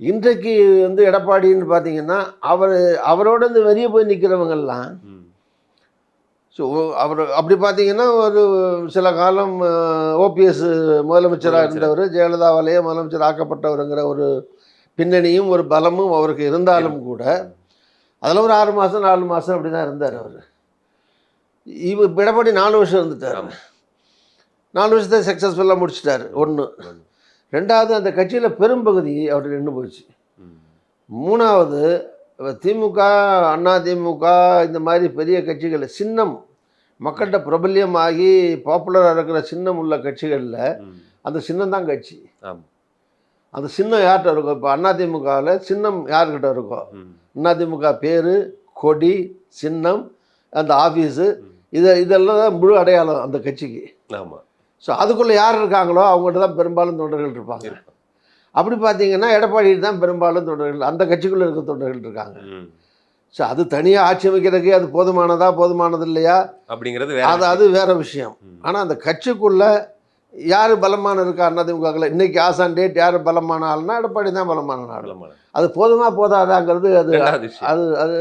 இன்றைக்கு வந்து எடப்பாடின்னு பார்த்தீங்கன்னா, அவரோட இந்த வெளிய போய் நிற்கிறவங்கெல்லாம், ம். ஸோ அவர் அப்படி பார்த்தீங்கன்னா, ஒரு சில காலம் ஓபிஎஸ் முதலமைச்சரா இருந்தவரு, ஜெயலலிதாவாலேயே முதலமைச்சர் ஆக்கப்பட்டவருங்கிற ஒரு பின்னணியும், ஒரு பலமும் அவருக்கு இருந்தாலும் கூட, ம். அதில் ஒரு 6 மாதம் 4 மாதம் அப்படி தான் இருந்தார் அவரு. எடப்பாடி 4 வருஷம் இருந்துட்டார். ஆமா. 4 வருஷத்தை சக்ஸஸ்ஃபுல்லாக முடிச்சிட்டாரு 1. 2வது அந்த கட்சியில் பெரும்பகுதி அவர் நின்று போச்சு. ம். 3வது திமுக, அண்ணா திமுக இந்த மாதிரி பெரிய கட்சிகள் சின்னம் மக்கள்கிட்ட பிரபல்யமாகி பாப்புலராக இருக்கிற சின்னம் உள்ள கட்சிகளில் ம். அந்த சின்னம் தான் கட்சி. ஆமா. அந்த சின்னம் யார்கிட்ட இருக்கும்? இப்போ அண்ணா திமுகவில் சின்னம் யார்கிட்ட இருக்கும்? ம். அண்ணா திமுக பேர், கொடி, சின்னம், அந்த ஆஃபீஸு, ம். இதெல்லாம் தான் முழு அடையாளம் அந்த கட்சிக்கு. ஆமா. ஸோ அதுக்குள்ளே யார் இருக்காங்களோ அவங்கள்ட்ட தான் பெரும்பாலும் தொண்டர்கள் இருப்பாங்க. இருப்பாங்க. அப்படி பார்த்தீங்கன்னா எடப்பாடி தான் பெரும்பாலும் தொண்டர்கள் அந்த கட்சிக்குள்ளே இருக்க தொண்டர்கள் இருக்காங்க. ம். ஸோ அது தனியாக ஆட்சி அமைக்கிறதுக்கு அது போதுமானது இல்லையா, அப்படிங்கிறது வேற அது வேற விஷயம். ம். ஆனால் அந்த கட்சிக்குள்ளே யார் பலமான இருக்கா அதிமுகவில் இன்னைக்கு ஆசான் டேட் யார் பலமான ஆள்னா எடப்பாடி தான் பலமான ஆள். விஷயம். அது போதுமா போதாதாங்கிறது அது ரெண்டாவது விஷயம். அது அது